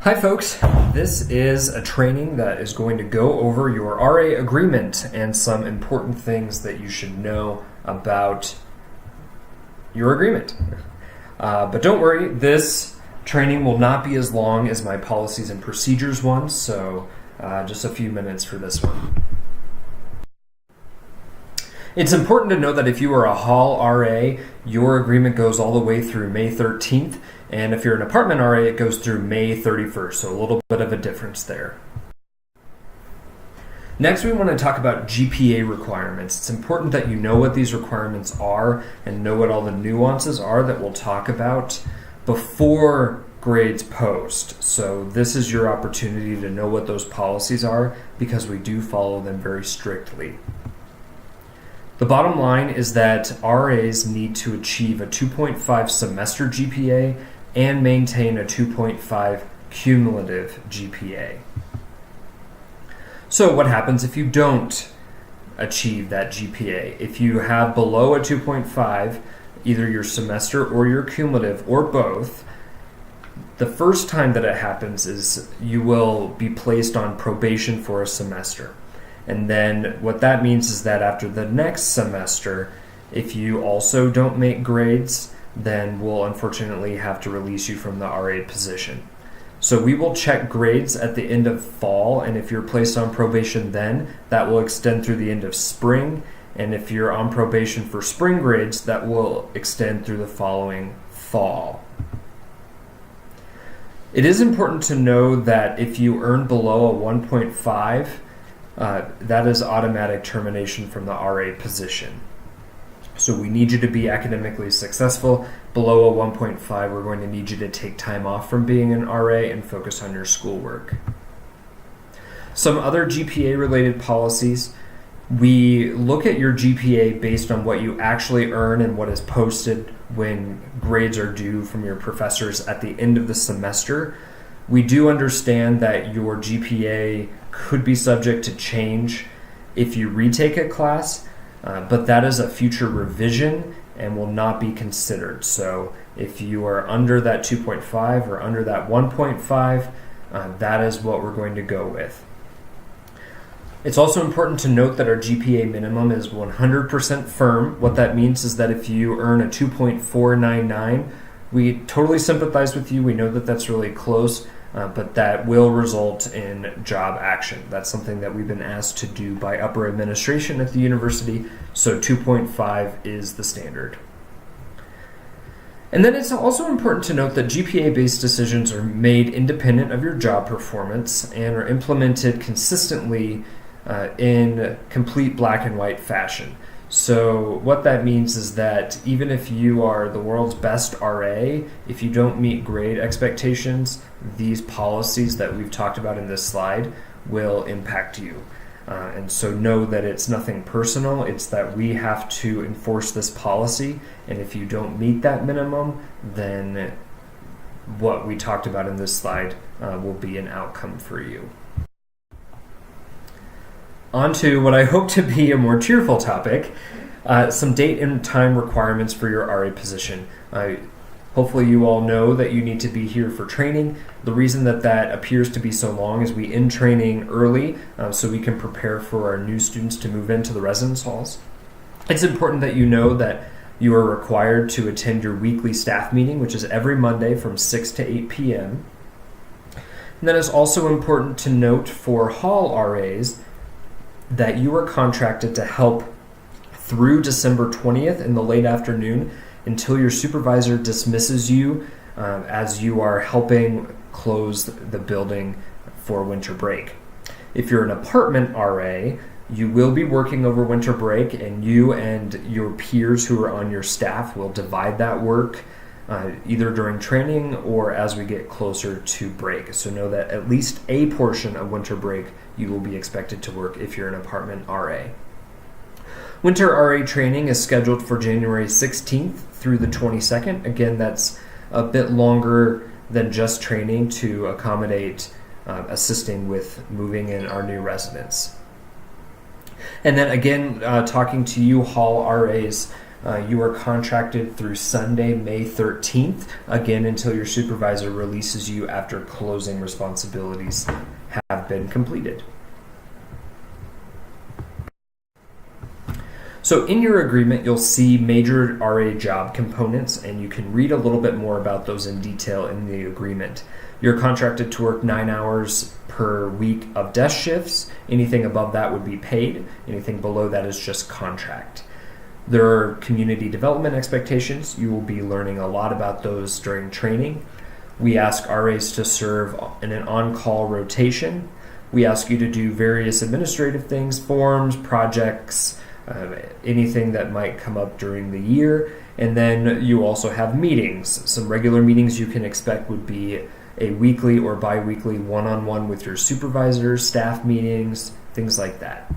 Hi folks, this is a training that is going to go over your RA agreement and some important things that you should know about your agreement. But don't worry, this training will not be as long as my policies and procedures one, so just a few minutes for this one. It's important to know that if you are a hall RA, your agreement goes all the way through May 13th, and if you're an apartment RA, it goes through May 31st, so a little bit of a difference there. Next, we want to talk about GPA requirements. It's important that you know what these requirements are and know what all the nuances are that we'll talk about before grades post. So this is your opportunity to know what those policies are because we do follow them very strictly. The bottom line is that RAs need to achieve a 2.5 semester GPA and maintain a 2.5 cumulative GPA. So what happens if you don't achieve that GPA? If you have below a 2.5, either your semester or your cumulative or both, the first time that it happens is you will be placed on probation for a semester. And then what that means is that after the next semester, if you also don't make grades, then we'll unfortunately have to release you from the RA position. So we will check grades at the end of fall, and if you're placed on probation then, that will extend through the end of spring. And if you're on probation for spring grades, that will extend through the following fall. It is important to know that if you earn below a 1.5, that is automatic termination from the RA position. So we need you to be academically successful. Below a 1.5, we're going to need you to take time off from being an RA and focus on your schoolwork. Some other GPA-related policies. We look at your GPA based on what you actually earn and what is posted when grades are due from your professors at the end of the semester. We do understand that your GPA could be subject to change if you retake a class, but that is a future revision and will not be considered. So if you are under that 2.5 or under that 1.5, that is what we're going to go with. It's also important to note that our GPA minimum is 100% firm. What that means is that if you earn a 2.499, we totally sympathize with you. We know that that's really close. But that will result in job action. That's something that we've been asked to do by upper administration at the university, so 2.5 is the standard. And then it's also important to note that GPA-based decisions are made independent of your job performance and are implemented consistently in complete black and white fashion. So what that means is that even if you are the world's best RA, if you don't meet grade expectations, these policies that we've talked about in this slide will impact you. And so know that it's nothing personal, it's that we have to enforce this policy, and if you don't meet that minimum, then what we talked about in this slide will be an outcome for you. On to what I hope to be a more cheerful topic, some date and time requirements for your RA position. Hopefully you all know that you need to be here for training. The reason that appears to be so long is we end training early so we can prepare for our new students to move into the residence halls. It's important that you know that you are required to attend your weekly staff meeting, which is every Monday from 6 to 8 p.m. And then it's also important to note for hall RAs that you are contracted to help through December 20th in the late afternoon until your supervisor dismisses you as you are helping close the building for winter break. If you're an apartment RA, you will be working over winter break, and you and your peers who are on your staff will divide that work either during training or as we get closer to break. So know that at least a portion of winter break you will be expected to work if you're an apartment RA. Winter RA training is scheduled for January 16th through the 22nd. Again, that's a bit longer than just training to accommodate assisting with moving in our new residents. And then again, talking to you hall RAs, You are contracted through Sunday, May 13th, again until your supervisor releases you after closing responsibilities have been completed. So in your agreement, you'll see major RA job components, and you can read a little bit more about those in detail in the agreement. You're contracted to work 9 hours per week of desk shifts. Anything above that would be paid. Anything below that is just contract. There are community development expectations. You will be learning a lot about those during training. We ask RAs to serve in an on-call rotation. We ask you to do various administrative things, forms, projects, anything that might come up during the year. And then you also have meetings. Some regular meetings you can expect would be a weekly or bi-weekly one-on-one with your supervisors, staff meetings, things like that.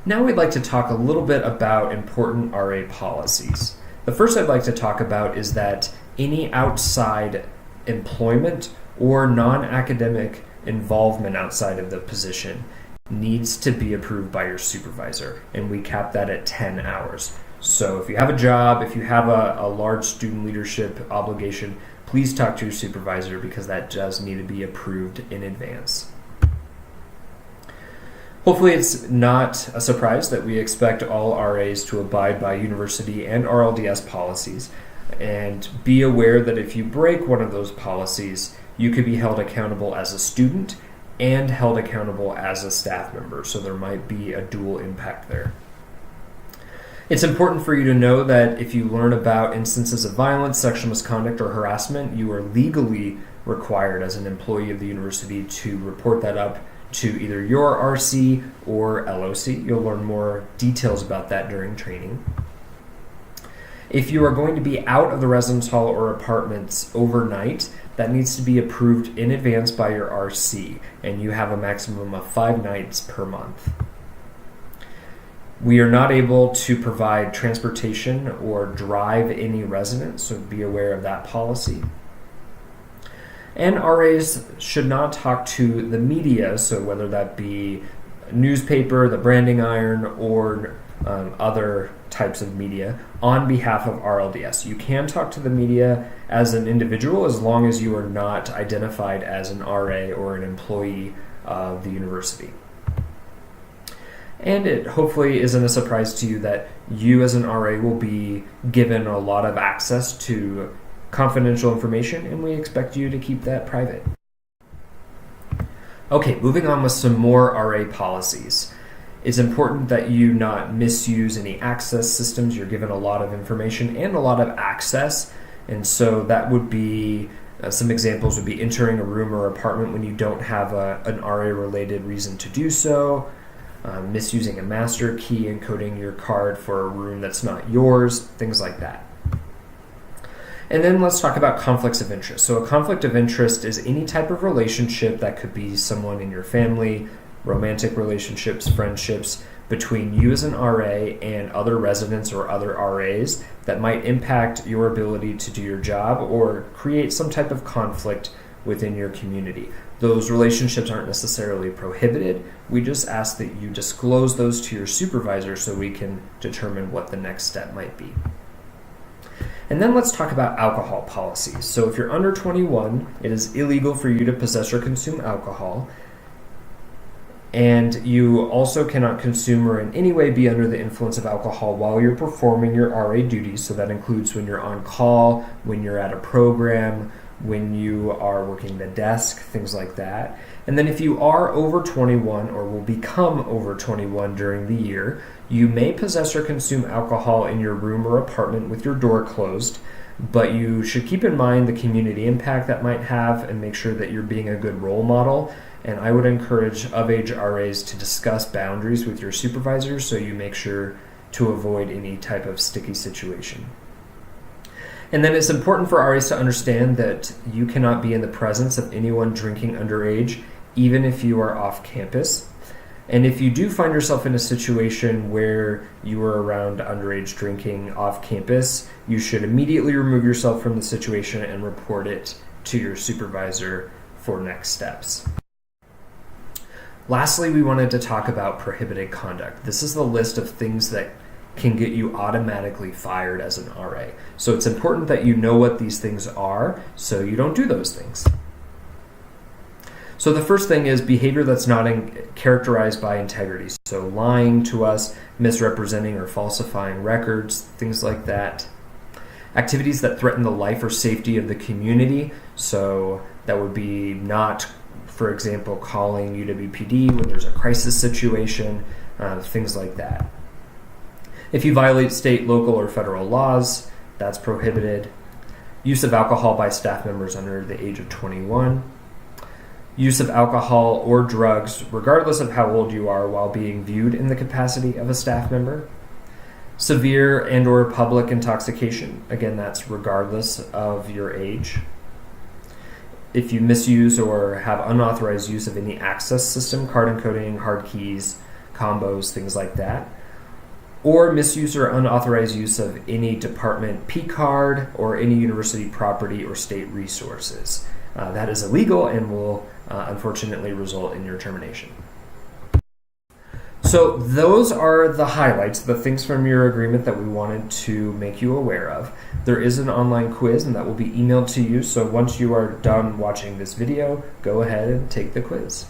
Now we'd like to talk a little bit about important RA policies. The first I'd like to talk about is that any outside employment or non-academic involvement outside of the position needs to be approved by your supervisor, and we cap that at 10 hours. So if you have a job, if you have a large student leadership obligation, please talk to your supervisor because that does need to be approved in advance. Hopefully it's not a surprise that we expect all RAs to abide by university and RLDS policies, and be aware that if you break one of those policies, you could be held accountable as a student and held accountable as a staff member, so there might be a dual impact there. It's important for you to know that if you learn about instances of violence, sexual misconduct, or harassment, you are legally required as an employee of the university to report that up to either your RC or LOC. You'll learn more details about that during training. If you are going to be out of the residence hall or apartments overnight, that needs to be approved in advance by your RC, and you have a maximum of 5 nights per month. We are not able to provide transportation or drive any residents, so be aware of that policy. And RAs should not talk to the media, so whether that be newspaper, the branding iron, or other types of media on behalf of RLDS. You can talk to the media as an individual as long as you are not identified as an RA or an employee of the university. And it hopefully isn't a surprise to you that you as an RA will be given a lot of access to confidential information, and we expect you to keep that private. Okay, moving on with some more RA policies. It's important that you not misuse any access systems. You're given a lot of information and a lot of access, and so that would be some examples would be entering a room or apartment when you don't have an RA-related reason to do so, misusing a master key, encoding your card for a room that's not yours, things like that. And then let's talk about conflicts of interest. So a conflict of interest is any type of relationship that could be someone in your family, romantic relationships, friendships between you as an RA and other residents or other RAs that might impact your ability to do your job or create some type of conflict within your community. Those relationships aren't necessarily prohibited. We just ask that you disclose those to your supervisor so we can determine what the next step might be. And then let's talk about alcohol policies. So if you're under 21, it is illegal for you to possess or consume alcohol. And you also cannot consume or in any way be under the influence of alcohol while you're performing your RA duties. So that includes when you're on call, when you're at a program, when you are working the desk, things like that. And then if you are over 21 or will become over 21 during the year, you may possess or consume alcohol in your room or apartment with your door closed, but you should keep in mind the community impact that might have and make sure that you're being a good role model. And I would encourage of-age RAs to discuss boundaries with your supervisors so you make sure to avoid any type of sticky situation. And then it's important for RAs to understand that you cannot be in the presence of anyone drinking underage, even if you are off campus. And if you do find yourself in a situation where you are around underage drinking off campus, you should immediately remove yourself from the situation and report it to your supervisor for next steps. Lastly, we wanted to talk about prohibited conduct. This is the list of things that can get you automatically fired as an RA. So it's important that you know what these things are so you don't do those things. So the first thing is behavior that's not characterized by integrity. So lying to us, misrepresenting or falsifying records, things like that. Activities that threaten the life or safety of the community. So that would be not, for example, calling UWPD when there's a crisis situation, things like that. If you violate state, local, or federal laws, that's prohibited. Use of alcohol by staff members under the age of 21. Use of alcohol or drugs, regardless of how old you are, while being viewed in the capacity of a staff member. Severe and or public intoxication. Again, that's regardless of your age. If you misuse or have unauthorized use of any access system, card encoding, hard keys, combos, things like that. Or misuse or unauthorized use of any department P card or any university property or state resources. That is illegal and will unfortunately result in your termination. So those are the highlights, the things from your agreement that we wanted to make you aware of. There is an online quiz and that will be emailed to you. So once you are done watching this video, go ahead and take the quiz.